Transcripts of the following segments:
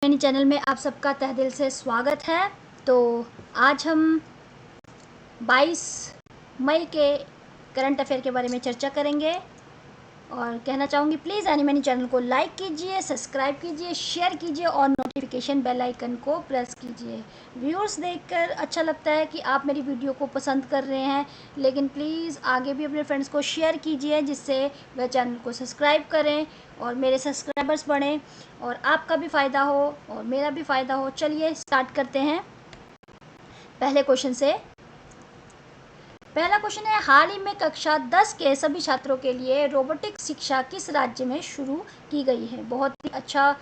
मेरे चैनल में आप सबका तहे दिल से स्वागत है। तो आज हम 22 मई के करंट अफेयर के बारे में चर्चा करेंगे और कहना चाहूँगी प्लीज़ एनिमनी चैनल को लाइक कीजिए, सब्सक्राइब कीजिए, शेयर कीजिए और नोटिफिकेशन बेल आइकन को प्रेस कीजिए। व्यूअर्स देखकर अच्छा लगता है कि आप मेरी वीडियो को पसंद कर रहे हैं, लेकिन प्लीज़ आगे भी अपने फ्रेंड्स को शेयर कीजिए जिससे वह चैनल को सब्सक्राइब करें और मेरे सब्सक्राइबर्स बढ़ें और आपका भी फ़ायदा हो और मेरा भी फ़ायदा हो। चलिए स्टार्ट करते हैं पहले क्वेश्चन से। पहला क्वेश्चन है, हाल ही में कक्षा 10 के सभी छात्रों के लिए रोबोटिक शिक्षा किस राज्य में शुरू की गई है। बहुत ही अच्छा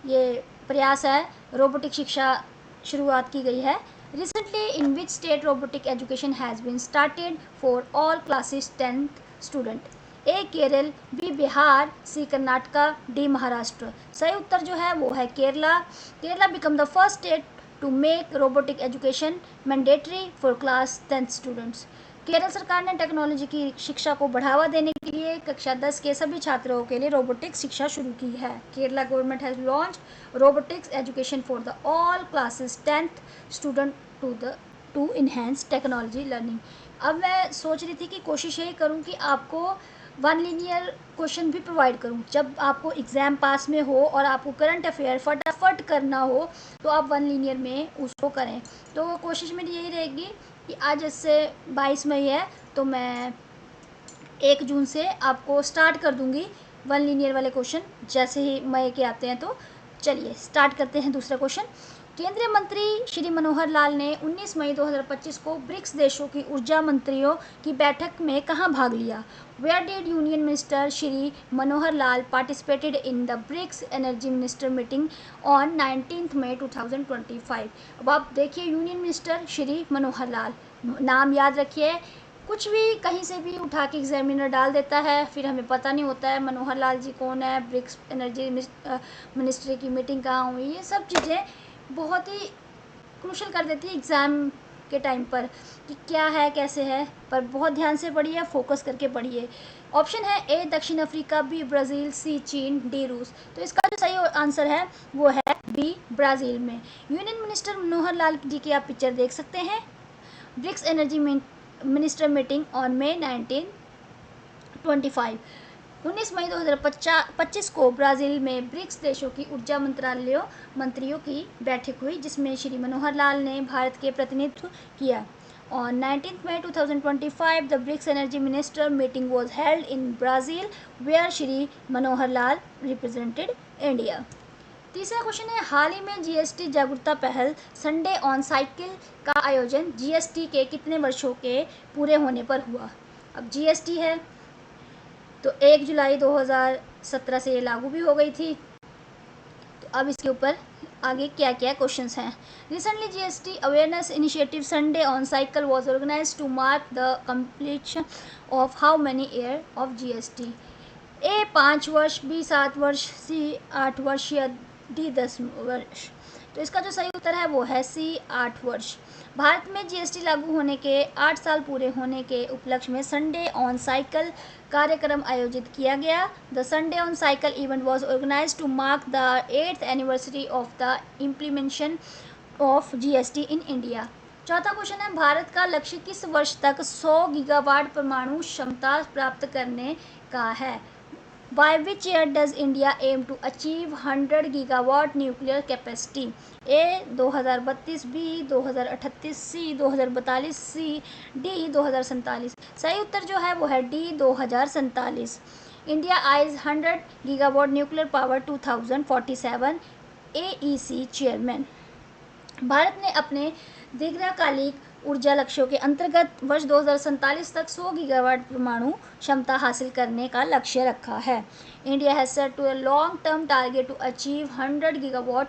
ये प्रयास है, रोबोटिक शिक्षा शुरुआत की गई है। Recently in which state robotic education has been started for all classes 10th student. A Kerala, B Bihar, C Karnataka, D Maharashtra. सही उत्तर जो है वो है Kerala. Kerala become the first state to make robotic education mandatory for class 10th students. Kerala सरकार ने technology की शिक्षा को बढ़ावा देने के लिए कक्षा 10 के सभी छात्रों के लिए रोबोटिक्स शिक्षा शुरू की है। Kerala government has launched robotics education for the all classes 10th student to enhance technology learning. अब मैं सोच रही थी कि कोशिश यही करूं कि आपको वन लीनियर क्वेश्चन भी प्रोवाइड करूं। जब आपको एग्ज़ाम पास में हो और आपको करंट अफेयर फटाफट करना हो तो आप वन लीनियर में उसको करें। तो कोशिश मेरी यही रहेगी कि आज जैसे 22 मई है तो मैं 1 जून से आपको स्टार्ट कर दूंगी वन लीनियर वाले क्वेश्चन जैसे ही मई के आते हैं। तो चलिए स्टार्ट करते हैं दूसरा क्वेश्चन। केंद्रीय मंत्री श्री मनोहर लाल ने 19 मई 2025 को ब्रिक्स देशों की ऊर्जा मंत्रियों की बैठक में कहाँ भाग लिया। Where did union minister Shri Manohar Lal participated in the BRICS energy minister meeting on 19 मई 2025। अब आप देखिए, यूनियन मिनिस्टर श्री मनोहर लाल, नाम याद रखिए। कुछ भी कहीं से भी उठा के एग्जामिनर डाल देता है, फिर हमें पता नहीं होता है मनोहर लाल जी कौन है, ब्रिक्स एनर्जी मिनिस्ट्री की मीटिंग कहाँ हुई। ये सब चीज़ें बहुत ही क्रूशल कर देती है एग्ज़ाम के टाइम पर कि क्या है कैसे है, पर बहुत ध्यान से पढ़िए, फोकस करके पढ़िए। ऑप्शन है ए दक्षिण अफ्रीका, बी ब्राज़ील, सी चीन, डी रूस। तो इसका जो सही आंसर है वो है बी ब्राज़ील में। यूनियन मिनिस्टर मनोहर लाल जी की आप पिक्चर देख सकते हैं। BRICS energy minister meeting on May 1925। 19 मई 2025 को ब्राज़ील में ब्रिक्स देशों की ऊर्जा मंत्रियों की बैठक हुई जिसमें श्री मनोहर लाल ने भारत के प्रतिनिधित्व किया। On 19th May 2025, the BRICS Energy Minister meeting was held in Brazil, where Shri Manohar Lal represented India. तीसरा क्वेश्चन है, हाल ही में जीएसटी जागरूकता पहल संडे ऑन साइकिल का आयोजन जीएसटी के कितने वर्षों के पूरे होने पर हुआ। अब जीएसटी है तो 1 जुलाई 2017 से ये लागू भी हो गई थी। तो अब इसके ऊपर आगे क्या क्या क्वेश्चंस हैं। Recently GST awareness initiative Sunday on cycle was organised to mark the completion of how many year of GST. A 5 वर्ष, बी 7 वर्ष, सी 8 वर्ष या डी 10 वर्ष। तो इसका जो सही उत्तर है वो है सी 8 वर्ष। भारत में जीएसटी लागू होने के 8 साल पूरे होने के उपलक्ष्य में संडे ऑन साइकिल कार्यक्रम आयोजित किया गया। The Sunday on cycle event was organize to mark the 8th anniversary of the implementation of GST in India. चौथा क्वेश्चन है, भारत का लक्ष्य किस वर्ष तक 100 गीगावाट परमाणु क्षमता प्राप्त करने का है। By which year does India aim to achieve 100 gigawatt nuclear capacity? A 2032, B 2038, C 2042, C D 2047। सही उत्तर जो है वो है D 2047। India eyes 100 gigawatt nuclear power 2047। AEC chairman. Bharat ने अपने दीर्घकालिक ऊर्जा लक्ष्यों के अंतर्गत वर्ष 2047 तक 100 गीगावाट परमाणु क्षमता हासिल करने का लक्ष्य रखा है। India has set to a long term target to achieve 100 gigawatt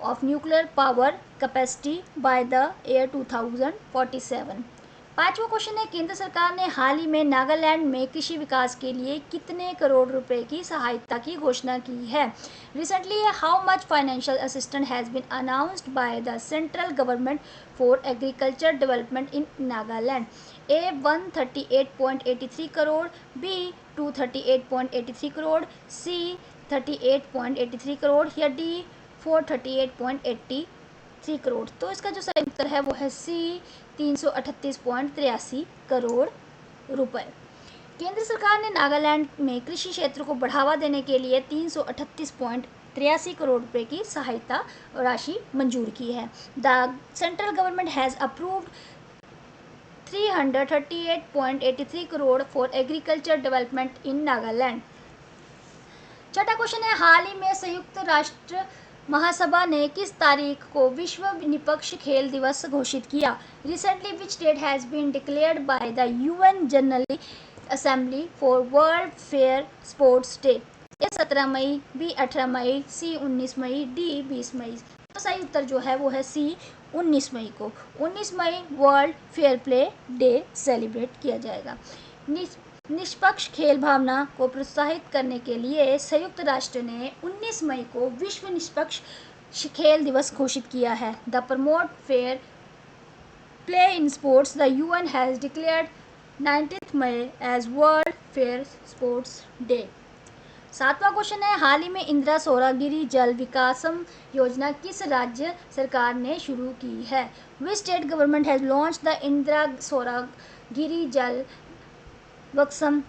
of nuclear power capacity by the year 2047। पांचवा क्वेश्चन है, केंद्र सरकार ने हाल ही में नागालैंड में कृषि विकास के लिए कितने करोड़ रुपए की सहायता की घोषणा की है। Recently how much financial assistance has been announced by the central government for agriculture development in Nagaland. A 138.83 crore, B 238.83 crore, C 38.83 crore या डी 438.83 करोड़। तो इसका जो सही उत्तर है वो है सी, 338.83 करोड़ रुपए। केंद्र सरकार ने नागालैंड में कृषि क्षेत्र को बढ़ावा देने के लिए 338.83 करोड़ रुपए की सहायता राशि मंजूर की है। The central government has approved 338.83 crore for agriculture development in Nagaland. छठा क्वेश्चन है, हाल ही में संयुक्त राष्ट्र महासभा ने किस तारीख को विश्व निष्पक्ष खेल दिवस घोषित किया? Recently which date has been declared by the UN general assembly for world fair sports day? A 17 May, B 18 May, C 19 May, D 20 May. तो सही उत्तर जो है वो है सी, 19 मई को। 19 मई world fair play day celebrate किया जाएगा। निष्पक्ष खेल भावना को प्रोत्साहित करने के लिए संयुक्त राष्ट्र ने 19 मई को विश्व निष्पक्ष खेल दिवस घोषित किया है। The promote fair play in sports, the UN has declared 19 May as world fair sports day. सातवां क्वेश्चन है, हाल ही में इंदिरा सौरगिरी जल विकासम योजना किस राज्य सरकार ने शुरू की है? Which state government has launched the Indira Saurgiri Jal Vikasam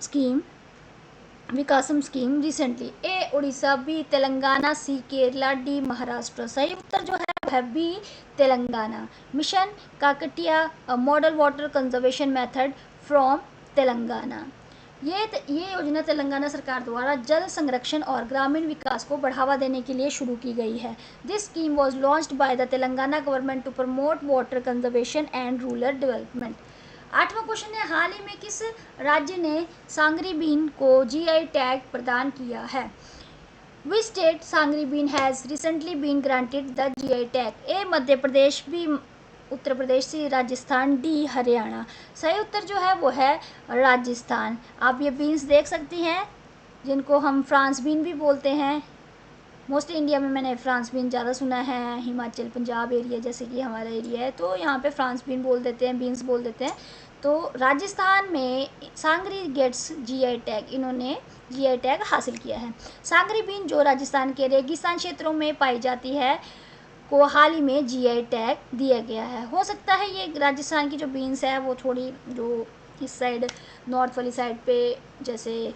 scheme recently? A Orissa, B Telangana, C Kerala, D Maharashtra. सही उत्तर जो है B Telangana. Mission Kakatiya, a model water conservation method from Telangana. ये योजना तेलंगाना सरकार द्वारा जल संरक्षण और ग्रामीण विकास को बढ़ावा देने के लिए शुरू की गई है। This scheme was launched by the Telangana government to promote water conservation and rural development. आठवां क्वेश्चन है, हाल ही में किस राज्य ने सांगरी बीन को जीआई टैग प्रदान किया है? Which state sangri bean has recently been granted the GI tag? A Madhya Pradesh, B Uttar Pradesh, C Rajasthan, D Haryana. सही उत्तर जो है वो है राजस्थान। आप ये बीन्स देख सकती हैं जिनको हम फ्रांस बीन भी बोलते हैं। मोस्टली इंडिया में मैंने फ्रांस बीन ज़्यादा सुना है। हिमाचल पंजाब एरिया जैसे कि हमारा एरिया है तो यहाँ पे फ्रांस बीन बोल देते हैं, बीन्स बोल देते हैं। तो राजस्थान में सांगरी गेट्स जीआई टैग, इन्होंने जीआई टैग हासिल किया है। सांगरी बीन जो राजस्थान के रेगिस्तान क्षेत्रों में पाई जाती है को हाल ही में जीआई टैग दिया गया है। हो सकता है ये राजस्थान की जो बीन्स है वो थोड़ी जो इस साइड नॉर्थ वाली साइड पे जैसे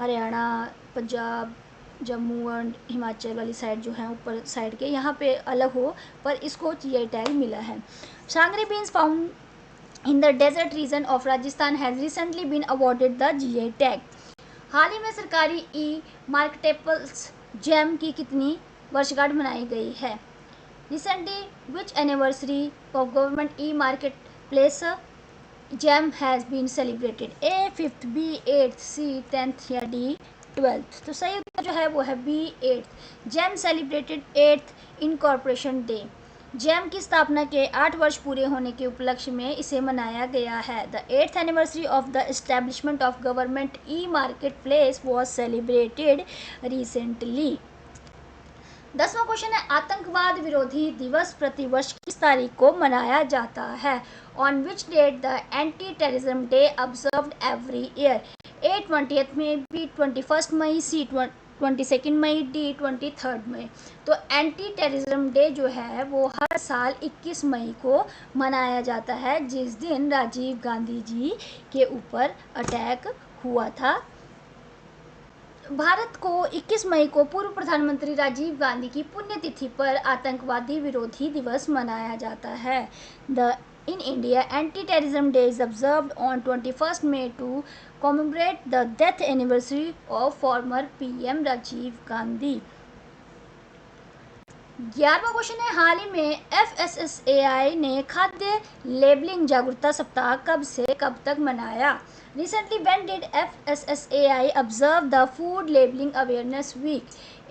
हरियाणा, पंजाब, जम्मू एंड हिमाचल वाली साइड जो है ऊपर साइड के यहाँ पे अलग हो, पर इसको जीआई टैग मिला है। Sangri beans found in the desert region of Rajasthan has recently been awarded the GI tag. हाल ही में सरकारी ई मार्केटेबल्स जैम की कितनी वर्षगांठ मनाई गई है? Recently which anniversary of government e market place GeM has been celebrated? A 5th, B 8th, C 10th या डी 12th। तो सही उत्तर जो है वो है B 8th। GeM celebrated 8th incorporation day. GeM की स्थापना के 8 वर्ष पूरे होने के उपलक्ष्य में इसे मनाया गया है। The 8th anniversary of the establishment of government e market place was celebrated recently. 10वां क्वेश्चन है, आतंकवाद विरोधी दिवस प्रतिवर्ष किस तारीख को मनाया जाता है? On which date the anti terrorism day observed every year? A 20th May, B 21st May, C 22nd May, D 23rd May. तो एंटी टेररिज्म डे जो है वो हर साल 21 मई को मनाया जाता है, जिस दिन राजीव गांधी जी के ऊपर अटैक हुआ था। भारत को 21 मई को पूर्व प्रधानमंत्री राजीव गांधी की पुण्यतिथि पर आतंकवादी विरोधी दिवस मनाया जाता है। In India, anti-terrorism day is observed on 21st May to commemorate the death anniversary of former PM Rajiv Gandhi. 11वां क्वेश्चन है, हाल ही में FSSAI ने खाद्य लेबलिंग जागरूकता सप्ताह कब से कब तक मनाया? Recently, when did FSSAI observe the Food Labeling Awareness Week?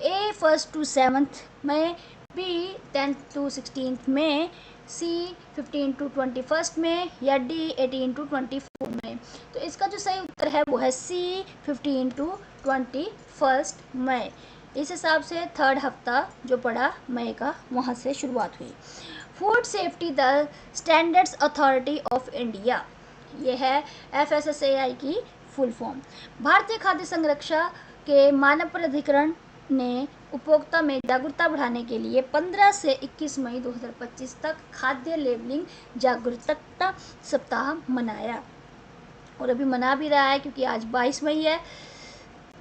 A 1st to 7th May, B 10th to 16th May, C 15 to 21st May या D 18 to 24 May। तो इसका जो सही उत्तर है वो है C 15 to 21st May। इस हिसाब से 3rd हफ्ता जो पड़ा मई का वहाँ से शुरुआत हुई। Food safety the standards authority of India, ये है FSSAI की फुल फॉर्म। भारतीय खाद्य संरक्षा के मानक प्राधिकरण ने उपभोक्ता में जागरूकता बढ़ाने के लिए 15 से 21 मई 2025 तक खाद्य लेबलिंग जागरूकता सप्ताह मनाया, और अभी मना भी रहा है क्योंकि आज 22 मई है,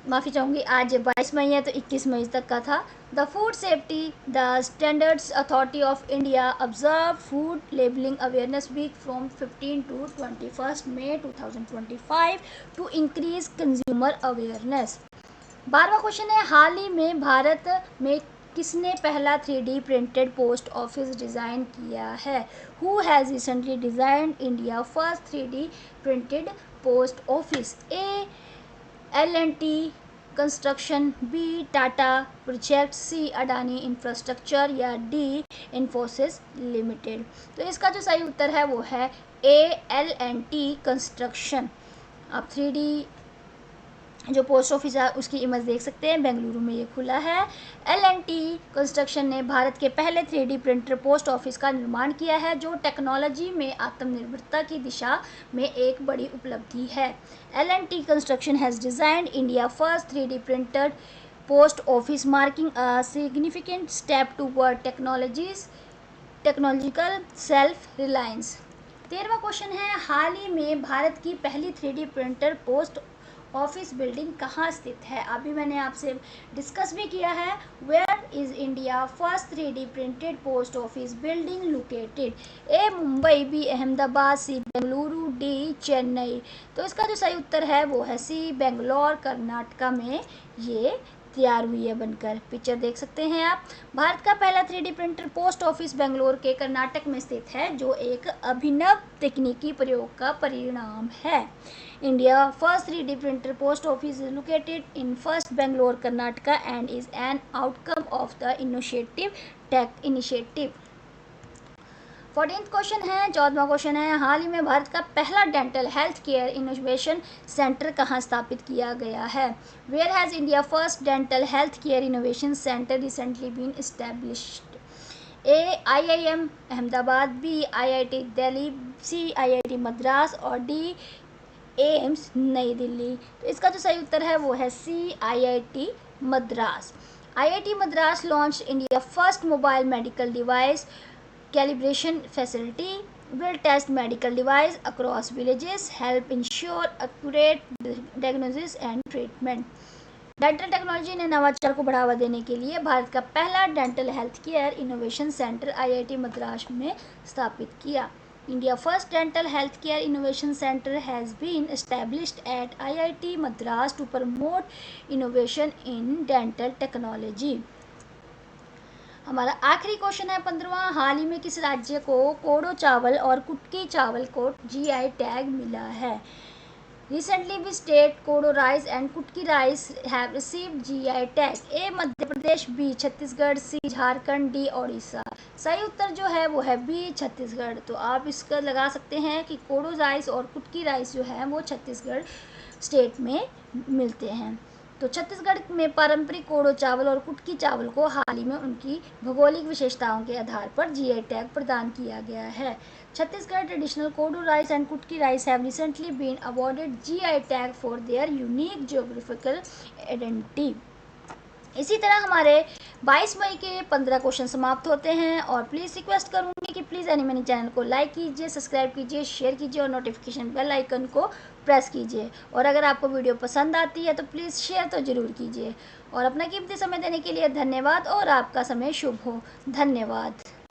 माफ़ी चाहूँगी, आज 22 मई है तो 21 मई तक का था। The food safety the standards authority of India observe food labelling awareness week from 15 to 21 May 2025 to increase consumer awareness. 12वां क्वेश्चन है, हाल ही में भारत में किसने पहला 3D printed post office design किया है? Who has recently designed India first 3D printed post office? A L&T construction, B Tata project, C Adani infrastructure या डी इन्फोसिस लिमिटेड। तो इसका जो सही उत्तर है वो है ए L&T कंस्ट्रक्शन। आप 3D जो पोस्ट ऑफिस है उसकी इमेज देख सकते हैं, बेंगलुरु में ये खुला है। L&T कंस्ट्रक्शन ने भारत के पहले 3D प्रिंटर पोस्ट ऑफिस का निर्माण किया है, जो टेक्नोलॉजी में आत्मनिर्भरता की दिशा में एक बड़ी उपलब्धि है। L&T construction has designed India first 3D printed post office, marking a significant step toward technological self reliance. 13वां क्वेश्चन है, हाल ही में भारत की पहली 3D printer post office building कहाँ स्थित है? अभी मैंने आपसे डिस्कस भी किया है। Where is India first 3D printed post office building located? A Mumbai, B Ahmedabad, C Bengaluru, D Chennai. तो इसका जो सही उत्तर है वो है सी बेंगलोर, कर्नाटका में ये तैयार हुई है बनकर। पिक्चर देख सकते हैं आप। भारत का पहला 3D printer post office Bangalore के कर्नाटक में स्थित है, जो एक अभिनव तकनीकी प्रयोग का परिणाम है। India first 3D printer post office is located in first Bangalore, Karnataka and is an outcome of the initiative tech initiative. 14th question है, 14वां क्वेश्चन है, हाल ही में भारत का पहला dental health care innovation centre कहाँ स्थापित किया गया है? Where has India first dental health care innovation centre recently been established? A IIM Ahmedabad, B IIT Delhi, C IIT Madras और डी एम्स नई दिल्ली। तो इसका जो सही उत्तर है वो है सी IIT Madras. IIT Madras launch India first mobile medical device calibration facility, will test medical device across villages, help ensure accurate diagnosis and treatment। Dental technology ने नवाचार को बढ़ावा देने के लिए भारत का पहला dental health care innovation centre IIT Madras में स्थापित किया। India first dental health care innovation centre has been established at IIT Madras to promote innovation in dental technology. हमारा आखिरी क्वेश्चन है 15वां, हाल ही में किस राज्य को कोडो चावल और कुटकी चावल को GI टैग मिला है? रिसेंटली भी स्टेट कोडो राइस एंड कुटकी rice have received GI tag. A Madhya Pradesh, B Chhattisgarh, C Jharkhand, D Odisha. सही उत्तर जो है वो है बी छत्तीसगढ़। तो आप इसका लगा सकते हैं कि कोडो राइस और कुटकी राइस जो है वो छत्तीसगढ़ स्टेट में मिलते हैं। तो छत्तीसगढ़ में पारंपरिक कोडो चावल और कुटकी चावल को हाल ही में उनकी भौगोलिक विशेषताओं के आधार पर GI टैग प्रदान किया गया है। छत्तीसगढ़ ट्रेडिशनल कोडो राइस एंड कुटकी rice have recently been awarded GI tag for their unique geographical identity. इसी तरह हमारे 22 मई के 15 क्वेश्चन समाप्त होते हैं, और प्लीज़ रिक्वेस्ट करूँगी कि प्लीज़ एनीमनी चैनल को लाइक कीजिए, सब्सक्राइब कीजिए, शेयर कीजिए और नोटिफिकेशन बेल आइकन को प्रेस कीजिए। और अगर आपको वीडियो पसंद आती है तो प्लीज़ शेयर तो ज़रूर कीजिए। और अपना कीमती समय देने के लिए धन्यवाद, और आपका समय शुभ हो। धन्यवाद।